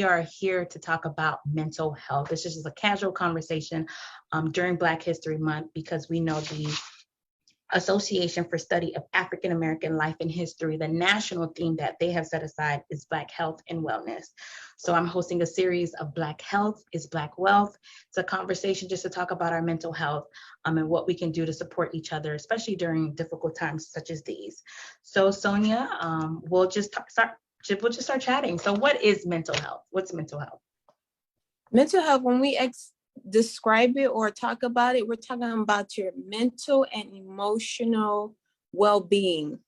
We are here to talk about mental health. This is just a casual conversation during Black History Month, because we know the Association for Study of African American Life and History, the national theme that they have set aside is Black Health and Wellness. So I'm hosting a series of Black Health is Black Wealth. It's a conversation just to talk about our mental health and what we can do to support each other, especially during difficult times such as these. So Sonia, we'll just start chatting. So what is mental health? What's mental health? Mental health, when we describe it or talk about it, we're talking about your mental and emotional well-being.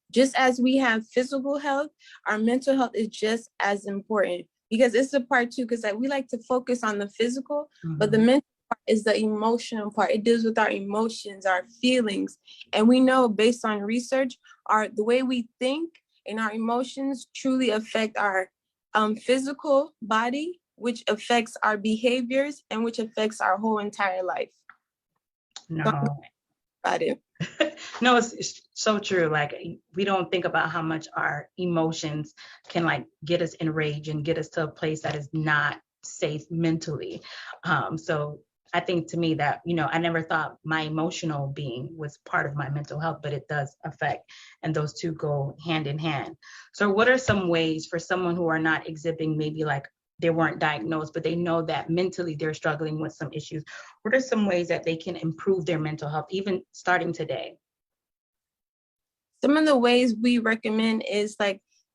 Just as we have physical health, our mental health is just as important, because it's a part too, because we like to focus on the physical, but the mental part is the emotional part. It deals with our emotions, our feelings. And we know, based on research, the way we think and our emotions truly affect our physical body, which affects our behaviors and which affects our whole entire life. No. About it. No, it's so true. Like, we don't think about how much our emotions can get us enraged and get us to a place that is not safe mentally. So I think, to me, that, I never thought my emotional being was part of my mental health, but it does affect, and those two go hand in hand. So what are some ways for someone who are not exhibiting, maybe they weren't diagnosed, but they know that mentally they're struggling with some issues? What are some ways that they can improve their mental health, even starting today? Some of the ways we recommend is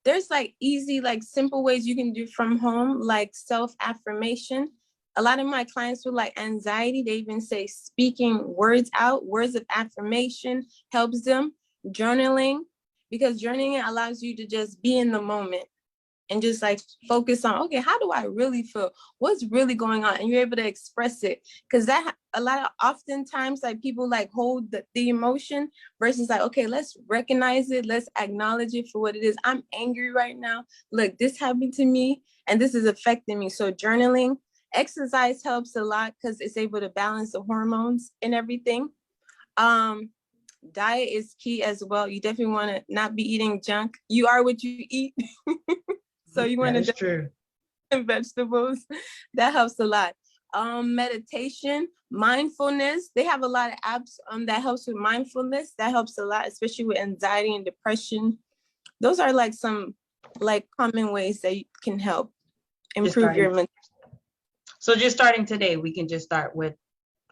there's easy, simple ways you can do from home, like self-affirmation. A lot of my clients with anxiety, they even say speaking words out, words of affirmation helps them. Journaling, because journaling allows you to just be in the moment and just focus on, okay, how do I really feel? What's really going on? And you're able to express it. Because that oftentimes people hold the emotion versus okay, let's recognize it. Let's acknowledge it for what it is. I'm angry right now. Look, this happened to me and this is affecting me. So journaling, exercise helps a lot because it's able to balance the hormones and everything. Diet is key as well. You definitely want to not be eating junk. You are what you eat. So you want to true. Vegetables. That helps a lot. Meditation, mindfulness. They have a lot of apps that helps with mindfulness. That helps a lot, especially with anxiety and depression. Those are some common ways that you can help improve your mental. So just starting today, we can just start with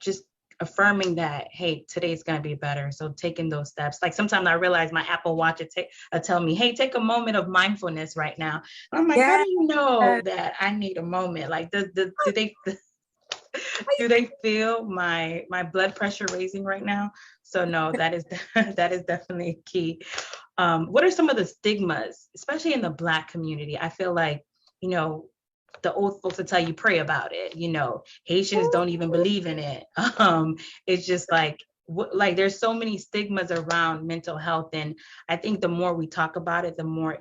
just affirming that, hey, today's going to be better. So taking those steps. Sometimes I realize my Apple Watch will tell me, hey, take a moment of mindfulness right now. And I'm like, how do you know that I need a moment? Do they feel my blood pressure raising right now? So no, that is definitely key. What are some of the stigmas, especially in the Black community? I feel the old folks will tell you, pray about it. Haitians don't even believe in it. It's just there's so many stigmas around mental health. And I think the more we talk about it, the more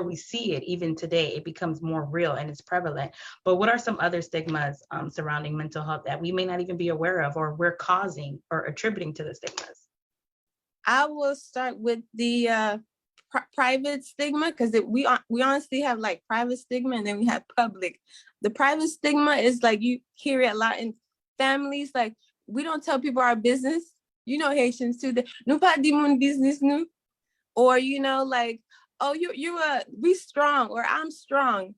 we see it, even today, it becomes more real and it's prevalent. But what are some other stigmas surrounding mental health that we may not even be aware of, or we're causing or attributing to the stigmas? I will start with the private stigma, because we honestly have private stigma and then we have public. The private stigma is you hear it a lot in families, we don't tell people our business. Haitians too, nous pas di mon business nous, or oh, we strong, or I'm strong.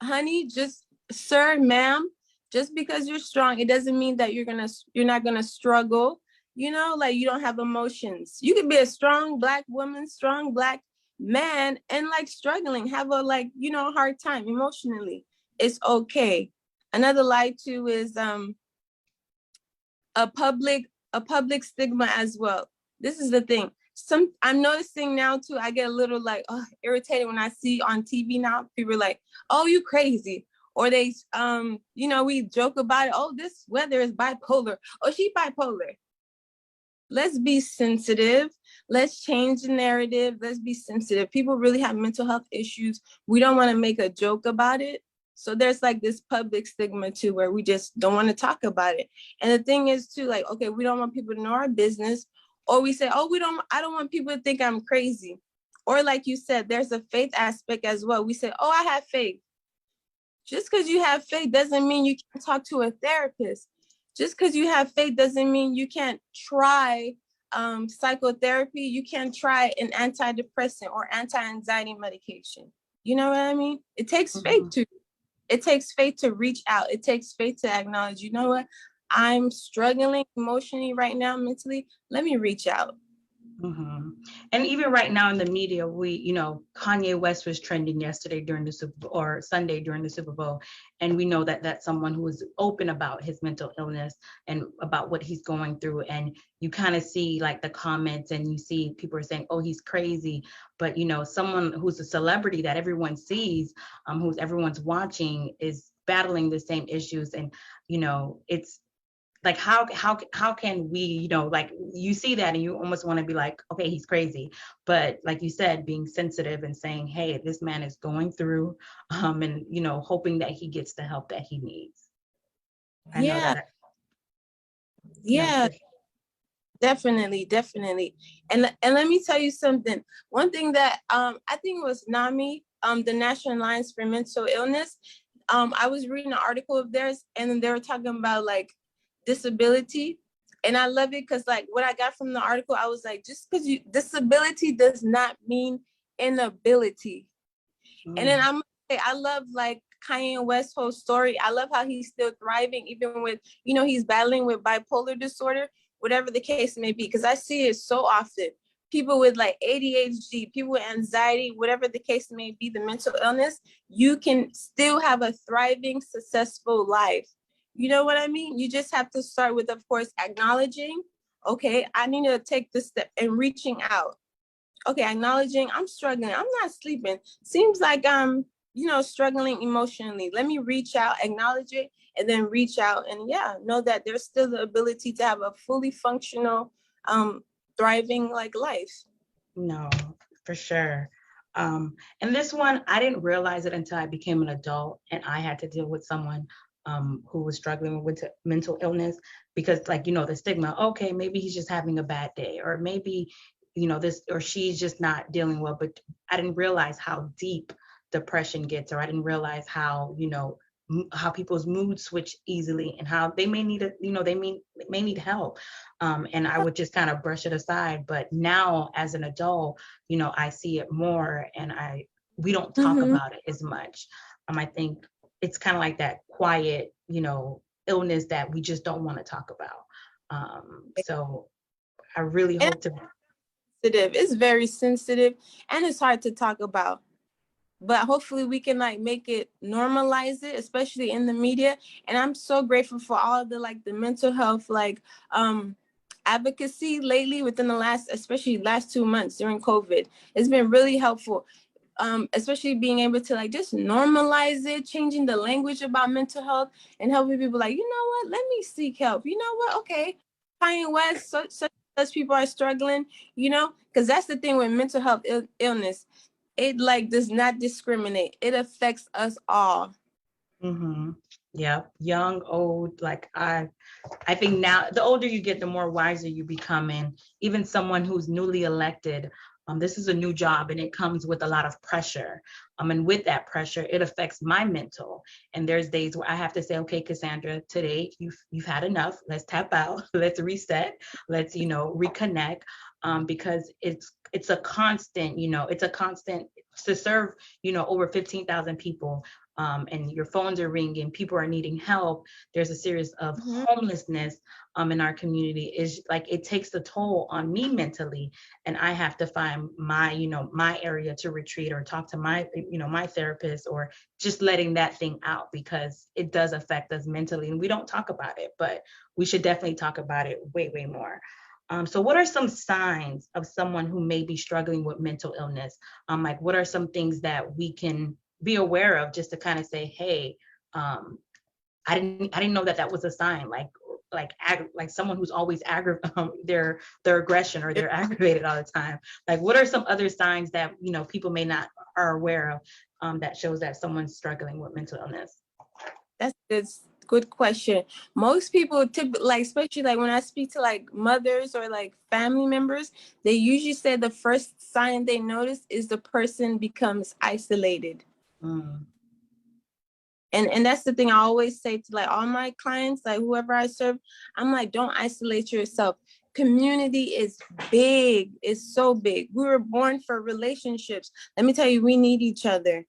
Honey, just sir, ma'am, just because you're strong, it doesn't mean that you're not gonna struggle. You don't have emotions. You could be a strong Black woman, strong Black man, and struggling, have a hard time emotionally. It's okay. Another lie too is a public stigma as well. This is the thing. I'm noticing now too, I get a little irritated when I see on TV now, people are oh, you crazy. Or they, we joke about it. Oh, this weather is bipolar. Oh, she bipolar. Let's be sensitive. Let's change the narrative. Let's be sensitive. People really have mental health issues. We don't want to make a joke about it. So there's this public stigma too, where we just don't want to talk about it. And the thing is too, okay, we don't want people to know our business, or we say, oh, I don't want people to think I'm crazy. Or like you said, there's a faith aspect as well. We say, oh, I have faith. Just because you have faith doesn't mean you can't talk to a therapist. Just because you have faith doesn't mean you can't try psychotherapy. You can't try an antidepressant or anti-anxiety medication. You know what I mean? It takes faith to. It takes faith to reach out. It takes faith to acknowledge, you know what? I'm struggling emotionally right now, mentally. Let me reach out. Mm-hmm. And even right now in the media, Kanye West was trending yesterday during the Sunday during the Super Bowl. And we know that that's someone who is open about his mental illness and about what he's going through. And you kind of see like the comments and you see people are saying, oh, he's crazy. But, someone who's a celebrity that everyone sees, who's everyone's watching is battling the same issues. And, it's like how can we, like you see that and you almost want to be like, okay, he's crazy. But like you said, being sensitive and saying, hey, this man is going through, and hoping that he gets the help that he needs. I know that. Yeah. Definitely. And let me tell you something. One thing that I think it was NAMI, the National Alliance for Mental Illness. I was reading an article of theirs and then they were talking about like disability. And I love it because like what I got from the article, I was like, just because disability does not mean inability. And then I'm say, I love like Kanye West's whole story. I love how he's still thriving, even with, he's battling with bipolar disorder, whatever the case may be, because I see it so often. People with like ADHD, people with anxiety, whatever the case may be, the mental illness, you can still have a thriving, successful life. You know what I mean? You just have to start with, of course, acknowledging, okay, I need to take this step and reaching out. Okay, acknowledging I'm struggling. I'm not sleeping. Seems like I'm, struggling emotionally. Let me reach out, acknowledge it, and then reach out. And know that there's still the ability to have a fully functional, thriving like life. No, for sure. And this one, I didn't realize it until I became an adult and I had to deal with someone who was struggling with mental illness because like, the stigma, okay, maybe he's just having a bad day, or maybe, this or she's just not dealing well. But I didn't realize how deep depression gets, or I didn't realize how, how people's moods switch easily and how they may need they may need help. And I would just kind of brush it aside. But now as an adult, I see it more and we don't talk about it as much. I think it's kind of like that quiet, illness that we just don't want to talk about. So I really hope to. It's very sensitive and it's hard to talk about. But hopefully we can like make it normalize it, especially in the media. And I'm so grateful for all of the mental health advocacy lately within especially last 2 months during COVID. It's been really helpful. Especially being able to just normalize it, changing the language about mental health and helping people you know what, let me seek help. You know what? Okay, Kanye West, such people are struggling, because that's the thing with mental health illness. It does not discriminate. It affects us all. Yeah, young, old, I think now the older you get, the more wiser you become. And even someone who's newly elected, this is a new job and it comes with a lot of pressure. And with that pressure, it affects my mental. And there's days where I have to say, okay, Cassandra, today you've had enough. Let's tap out. Let's reset. Let's, reconnect. Because it's a constant, to serve, over 15,000 people. And your phones are ringing, people are needing help. There's a series of homelessness in our community. Is it takes a toll on me mentally, and I have to find my, my area to retreat or talk to my, my therapist, or just letting that thing out, because it does affect us mentally, and we don't talk about it, but we should definitely talk about it way more. So what are some signs of someone who may be struggling with mental illness? What are some things that we can be aware of, just to kind of say, hey, I didn't know that was a sign, like someone who's always their aggression, or they're aggravated all the time. What are some other signs that people may not are aware of, that shows that someone's struggling with mental illness? That's a good Good question. Most people like, especially like when I speak to like mothers or like family members, they usually say the first sign they notice is the person becomes isolated. Mm. And that's the thing I always say to like all my clients, like whoever I serve, I'm like, don't isolate yourself. Community is big. It's so big. We were born for relationships. Let me tell you, we need each other.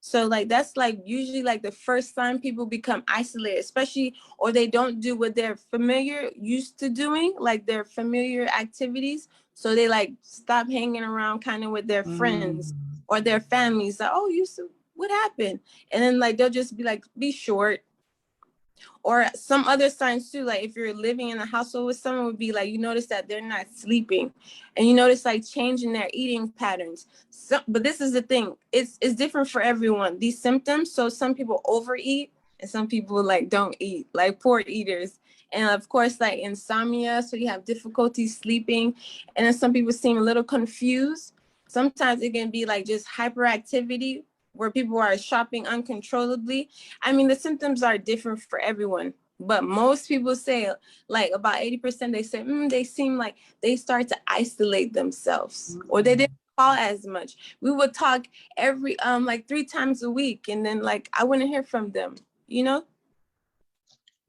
So like that's like usually like the first sign people become isolated, especially, or they don't do what they're familiar used to doing, like their familiar activities. So they like stop hanging around kind of with their friends Mm. or their families. Like, oh, what happened? And then like they'll just be like, be short. Or some other signs too, like if you're living in a household with someone, would be like you notice that they're not sleeping, and you notice like change in their eating patterns. So, but this is the thing, it's different for everyone, these symptoms. So some people overeat and some people like don't eat, like poor eaters. And of course, like insomnia, so you have difficulty sleeping. And then some people seem a little confused. Sometimes it can be like just hyperactivity, where people are shopping uncontrollably. I mean, the symptoms are different for everyone, but most people say, like about 80%, they say they seem like they start to isolate themselves, or they Mm. didn't call as much. We would talk every like 3 times a week, and then like I wouldn't hear from them, you know?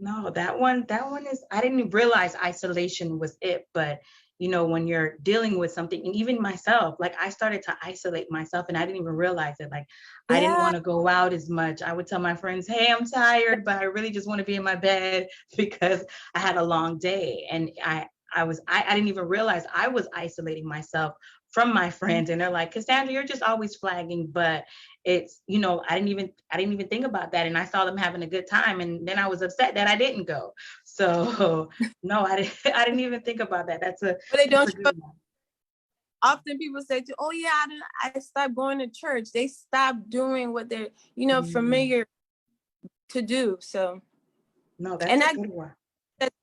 No, that one is, I didn't realize isolation was it, but when you're dealing with something, and even myself, like I started to isolate myself and I didn't even realize it. Like I didn't Yeah. want to go out as much. I would tell my friends, hey, I'm tired, but I really just want to be in my bed because I had a long day. And I didn't even realize I was isolating myself from my friends. And they're like, Cassandra, you're just always flagging, but it's, I didn't even think about that. And I saw them having a good time. And then I was upset that I didn't go. So no, I didn't even think about that. That's a But they that's don't a show. good one. Often people say to, oh yeah, I stopped going to church. They stopped doing what they're, Mm. familiar to do. So, No, that's and a that good one.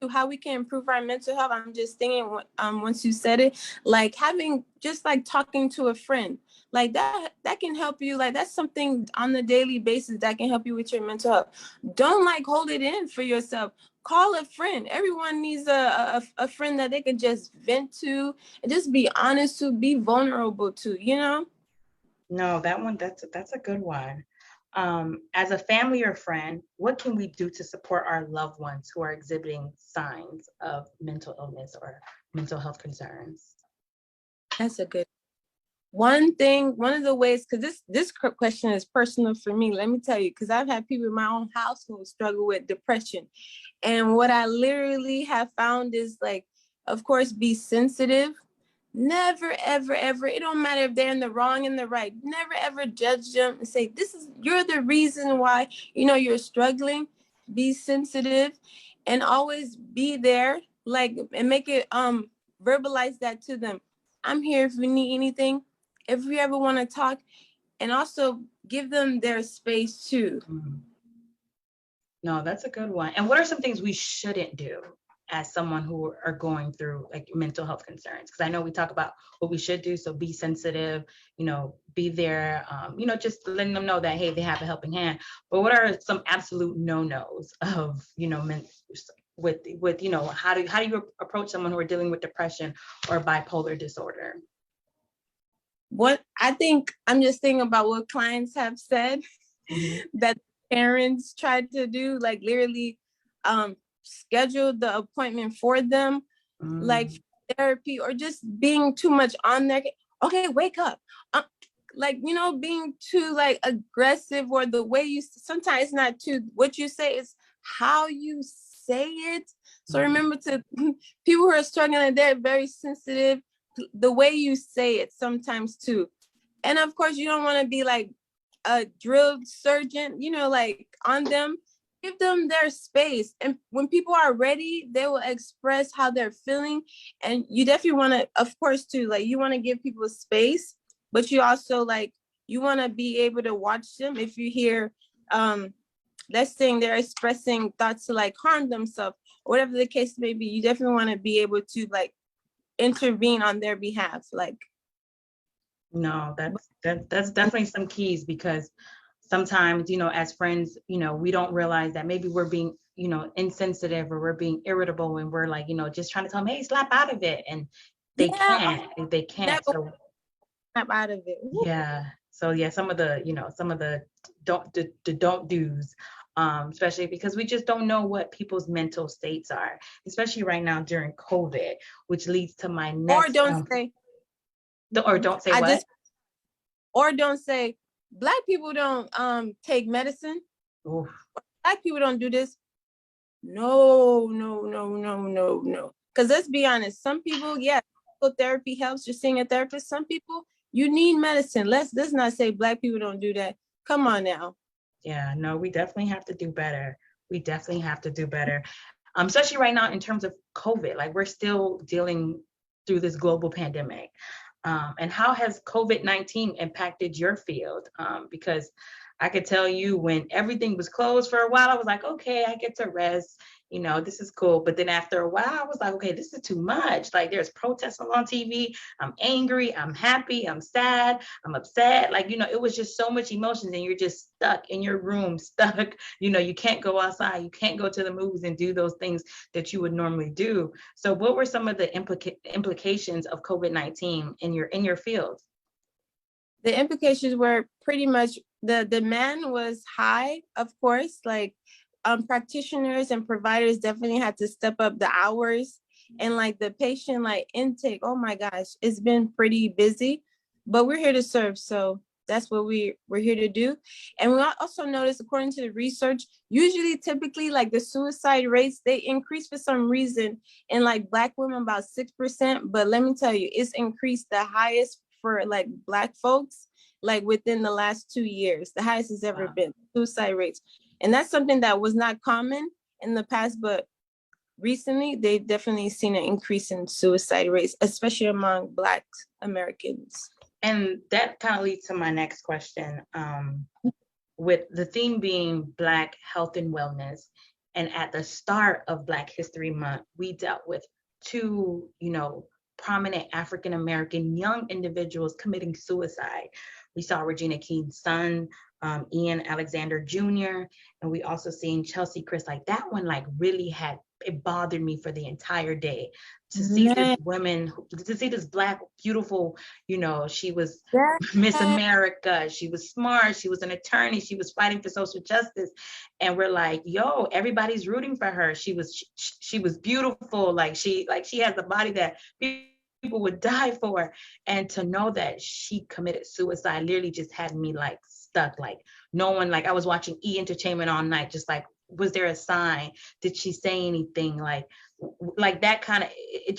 to how we can improve our mental health. I'm just thinking, once you said it, like having just like talking to a friend, like that can help you. Like that's something on the daily basis that can help you with your mental health. Don't like hold it in for yourself. Call a friend. Everyone needs a friend that they can just vent to and just be honest to, be vulnerable to. No, that's a good one. As a family or friend, what can we do to support our loved ones who are exhibiting signs of mental illness or mental health concerns? That's a good one thing. One of the ways, because this question is personal for me, let me tell you, because I've had people in my own household struggle with depression. And what I literally have found is like, of course, be sensitive. Never, ever, ever. It don't matter if they're in the wrong and the right. Never, ever judge them and say, you're the reason why, you're struggling. Be sensitive and always be there, like, and make it, verbalize that to them. I'm here if you need anything, if you ever want to talk, and also give them their space too. Mm. No, that's a good one. And what are some things we shouldn't do as someone who are going through like mental health concerns? Because I know we talk about what we should do. So be sensitive, be there, just letting them know that, hey, they have a helping hand. But what are some absolute no-nos of, how do you approach someone who are dealing with depression or bipolar disorder? What I think, I'm just thinking about what clients have said Mhm. that parents tried to do, like literally schedule the appointment for them, like Mm. therapy, or just being too much on their, okay, wake up. Like, being too like aggressive, or the way you, sometimes it's not too what you say, is how you say it. So remember to people who are struggling, they're very sensitive, the way you say it sometimes too. And of course, you don't want to be like a drill surgeon, like on them. Give them their space. And when people are ready, they will express how they're feeling. And you definitely want to, of course, too, like you want to give people space, but you also like, you want to be able to watch them if you hear, let's say they're expressing thoughts to like harm themselves, or whatever the case may be. You definitely want to be able to like intervene on their behalf. Like, No, that's definitely some keys, because sometimes, as friends, we don't realize that maybe we're being, insensitive, or we're being irritable, and we're like, just trying to tell them, hey, slap out of it. And they Yeah, can't. never So snap out of it. Woo. yeah. So yeah, some of the don't do's, especially because we just don't know what people's mental states are, especially right now during COVID, which leads to my Or next, don't say, or don't say I what? just, or don't say, Black people don't take medicine. Oof. Black people don't do this. No, no, no, no, no, no. Because let's be honest, some people, yeah, therapy helps. You're seeing a therapist. Some people, you need medicine. Let's not say Black people don't do that. Come on now. Yeah, no, we definitely have to do better. We definitely have to do better. Especially right now in terms of COVID, like we're still dealing through this global pandemic. And how has COVID-19 impacted your field? Because I could tell you, when everything was closed for a while, I was like, okay, I get to rest. This is cool. But then after a while, I was like, okay, this is too much. Like, there's protests on TV. I'm angry. I'm happy. I'm sad. I'm upset. Like, it was just so much emotions, and you're just stuck in your room, stuck. You can't go outside. You can't go to the movies and do those things that you would normally do. So what were some of the implications of COVID-19 in your field? The implications were pretty much the demand was high, of course, like practitioners and providers definitely had to step up the hours, and like the patient like intake, oh my gosh, it's been pretty busy, but we're here to serve. So that's what we're here to do. And we also noticed, according to the research, usually typically like the suicide rates, they increase for some reason in like Black women about 6%. But let me tell you, it's increased the highest for like Black folks, like within the last 2 years, the highest has ever been, suicide rates. And that's something that was not common in the past, but recently they've definitely seen an increase in suicide rates, especially among Black Americans. And that kind of leads to my next question, with the theme being Black health and wellness. And at the start of Black History Month, we dealt with two, prominent African American young individuals committing suicide. We saw Regina King's son, Ian Alexander Jr., and we also seen Chelsea Chris. Like, that one, like, really it bothered me for the entire day to see this woman, to see this Black, beautiful, she was Miss America, she was smart, she was an attorney, she was fighting for social justice, and we're like, yo, everybody's rooting for her. She was beautiful, like she has a body that people would die for. And to know that she committed suicide literally just had me like stuck. Like, no one, like, I was watching Entertainment all night, just like, was there a sign? Did she say anything? Like that kind of, it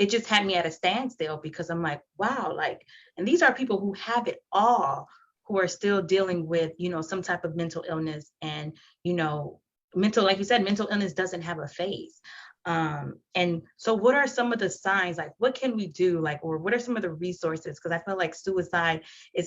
just had me at a standstill, because I'm like, wow, like, and these are people who have it all, who are still dealing with, some type of mental illness. And, like you said, mental illness doesn't have a face. And so what are some of the signs, like, what can we do, like, or what are some of the resources? Because I feel like suicide, I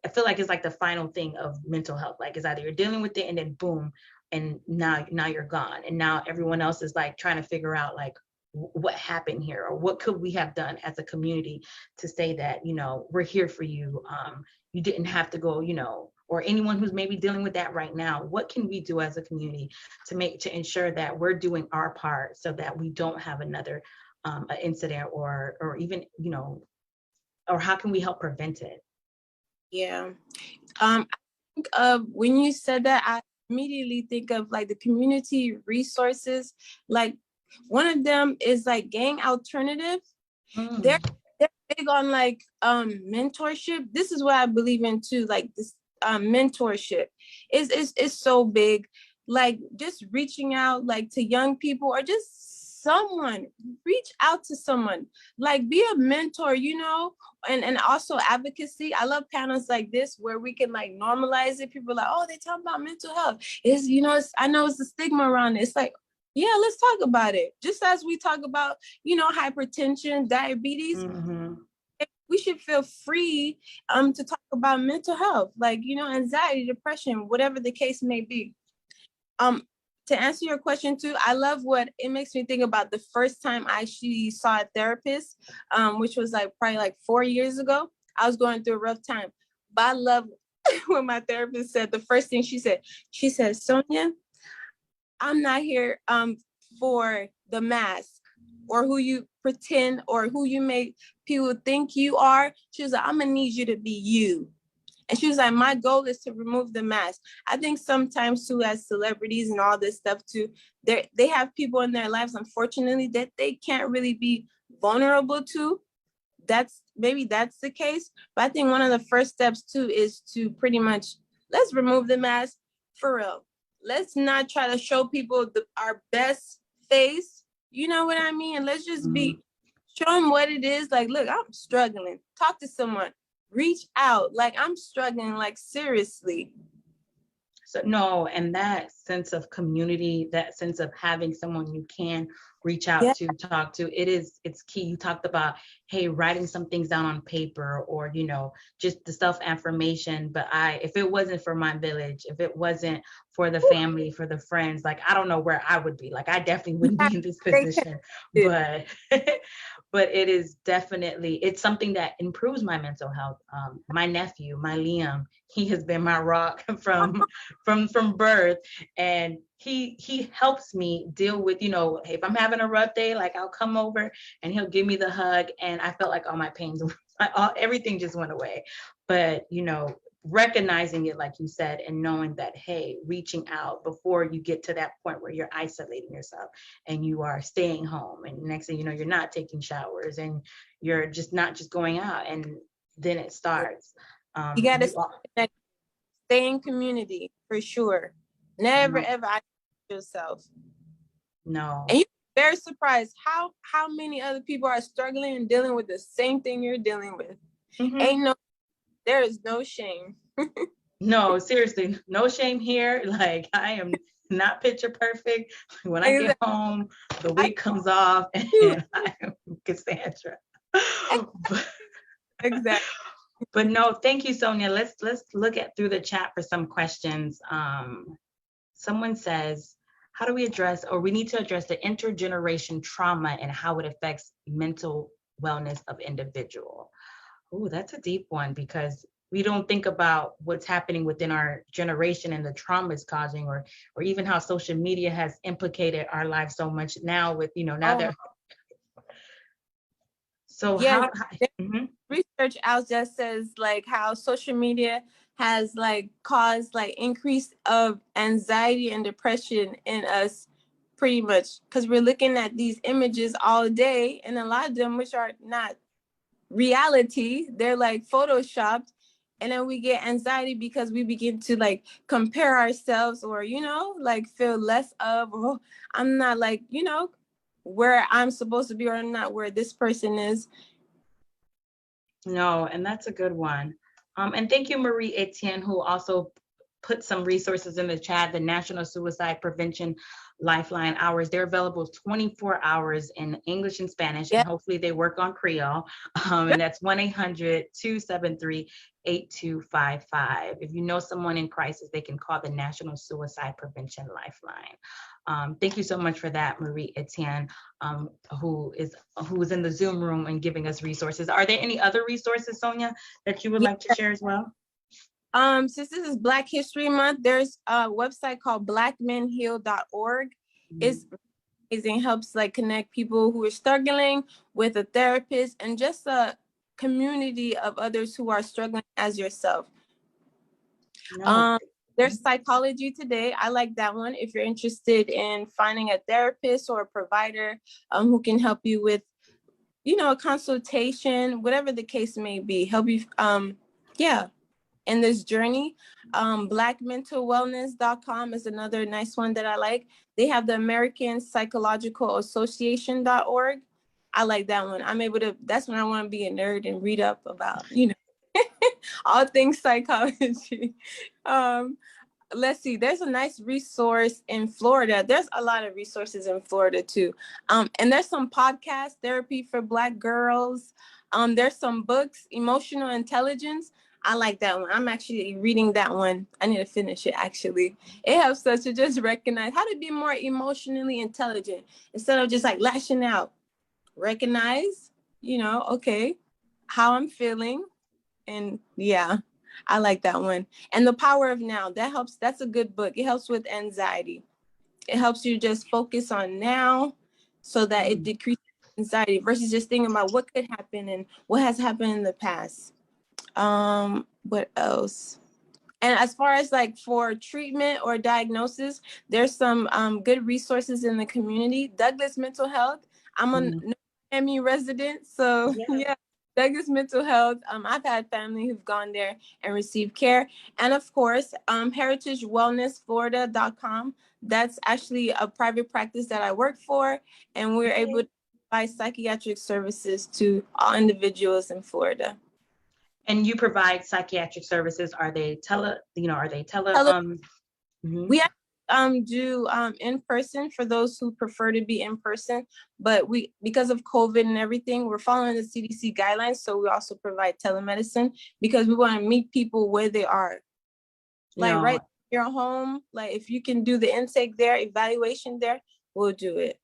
feel like it's like the final thing of mental health. Like, it's either you're dealing with it and then boom, and now you're gone. And now everyone else is like trying to figure out like what happened here, or what could we have done as a community to say that, we're here for you. You didn't have to go, or anyone who's maybe dealing with that right now, what can we do as a community to ensure that we're doing our part so that we don't have another incident, or even, or how can we help prevent it? Yeah. I think when you said that, I immediately think of like the community resources. Like, one of them is like Gang Alternative. They're big on like mentorship. This is what I believe in too. Like, this mentorship is so big. Like, just reaching out like to young people, or just someone, reach out to someone, like, be a mentor, and also advocacy. I love panels like this where we can like normalize it. People are like, oh, they talk about mental health. I know it's a stigma around it. It's like, yeah, let's talk about it. Just as we talk about, hypertension, diabetes, we should feel free to talk about mental health, like, anxiety, depression, whatever the case may be. To answer your question too, I love what it makes me think about the first time I actually saw a therapist, which was like probably like 4 years ago. I was going through a rough time, but I love when my therapist said, the first thing she said, Sonia, I'm not here for the mask or who you pretend or who you make people think you are. She was like, I'm gonna need you to be you. And she was like, my goal is to remove the mask. I think sometimes too, as celebrities and all this stuff too, they have people in their lives, unfortunately, that they can't really be vulnerable to. That's the case. But I think one of the first steps too is to pretty much, let's remove the mask for real. Let's not try to show people our best face. You know what I mean? And let's just show them what it is. Like, look, I'm struggling. Talk to someone. Reach out. Like, I'm struggling, like, seriously. So no, and that sense of community, that sense of having someone you can reach out to, talk to, it's key. You talked about, hey, writing some things down on paper, or, you know, just the self-affirmation. But if it wasn't for my village, if it wasn't for the family, for the friends, like, I don't know where I would be. Like, I definitely wouldn't be in this position, but but it is definitely, it's something that improves my mental health. My nephew, my Liam, he has been my rock from birth, and he helps me deal with, you know, if I'm having a rough day, like, I'll come over and he'll give me the hug, and I felt like all my pains, everything just went away. But, you know, recognizing it, like you said, and knowing that, hey, reaching out before you get to that point where you're isolating yourself and you are staying home, and next thing you know, you're not taking showers and you're just not just going out, and then it starts. You gotta stay in community for sure. Never ever isolate yourself. No. And you're very surprised how many other people are struggling and dealing with the same thing you're dealing with. There is no shame. No, seriously, no shame here. Like, I am not picture perfect. When I get home, the wig comes off, and I am Cassandra. Exactly. But no, thank you, Sonia. Let's look through the chat for some questions. Someone says, how do we address, or we need to address, the intergeneration trauma and how it affects mental wellness of individual? Oh, that's a deep one, because we don't think about what's happening within our generation and the trauma it's causing, or even how social media has implicated our lives so much now with, you know, now they're. So research out that says like how social media has like caused like increase of anxiety and depression in us, pretty much because we're looking at these images all day, and a lot of them which are not reality, they're like photoshopped, and then we get anxiety because we begin to like compare ourselves, or, you know, like feel less of, oh, I'm not like, you know, where I'm supposed to be, or not where this person is. No, and that's a good one. And thank you, Marie Etienne, who also put some resources in the chat. The National Suicide Prevention Lifeline hours, they're available 24 hours in English and Spanish, and hopefully they work on Creole. And that's 1-800-273-8255. If you know someone in crisis, they can call the National Suicide Prevention Lifeline. Thank you so much for that, Marie Etienne, who is in the Zoom room and giving us resources. Are there any other resources, Sonia, that you would like to share as well? Since this is Black History Month, there's a website called blackmenheal.org. It's amazing, helps like connect people who are struggling with a therapist and just a community of others who are struggling as yourself. There's Psychology Today. I like that one. If you're interested in finding a therapist or a provider who can help you with, you know, a consultation, whatever the case may be, help you, in this journey. Blackmentalwellness.com is another nice one that I like. They have the American Psychological Association.org. I like that one. That's when I want to be a nerd and read up about, you know, all things psychology. Let's see, there's a nice resource in Florida. There's a lot of resources in Florida too. And there's some podcast therapy for Black girls. There's some books, Emotional Intelligence. I like that one. I'm actually reading that one. I need to finish it, actually. It helps us to just recognize how to be more emotionally intelligent instead of just like lashing out. Recognize, you know, okay, how I'm feeling. And yeah, I like that one. And The Power of Now, that helps. That's a good book. It helps with anxiety. It helps you just focus on now so that it decreases anxiety versus just thinking about what could happen and what has happened in the past. What else? And as far as like for treatment or diagnosis, there's some good resources in the community. Douglas Mental Health. I'm a Miami resident, so yeah. Douglas Mental Health. I've had family who've gone there and received care. And of course, heritagewellnessflorida.com. That's actually a private practice that I work for, and we're able to provide psychiatric services to all individuals in Florida. And you provide psychiatric services. Are they We do in person for those who prefer to be in person, but because of COVID and everything, we're following the CDC guidelines. So we also provide telemedicine because we want to meet people where they are. Like right in your home, like if you can do the intake there, evaluation there, we'll do it.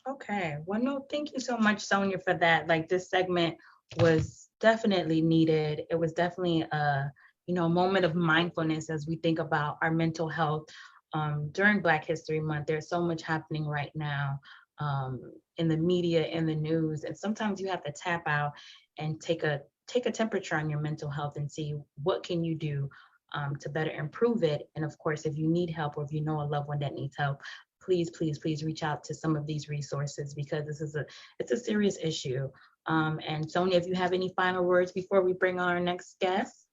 Okay. Well, no, thank you so much, Sonia, for that. Like this segment was definitely needed. It was definitely a moment of mindfulness as we think about our mental health during Black History Month. There's so much happening right now in the media, in the news, and sometimes you have to tap out and take a temperature on your mental health and see what can you do to better improve it. And of course, if you need help or if you know a loved one that needs help, please reach out to some of these resources because it's a serious issue. And Sonia, if you have any final words before we bring on our next guest.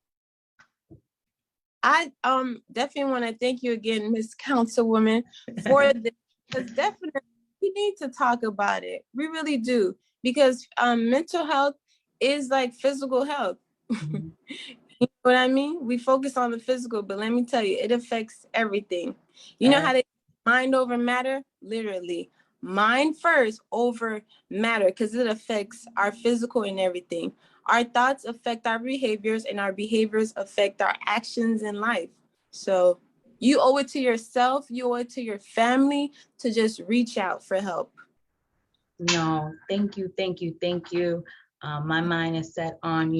I definitely want to thank you again, Miss Councilwoman, for this, because definitely we need to talk about it. We really do, because mental health is like physical health. You know what I mean? We focus on the physical, but let me tell you, it affects everything. You know how they mind over matter? Literally, mind first over matter, because it affects our physical and everything. Our thoughts affect our behaviors, and our behaviors affect our actions in life. So you owe it to yourself, you owe it to your family to just reach out for help. No, thank you. My mind is set on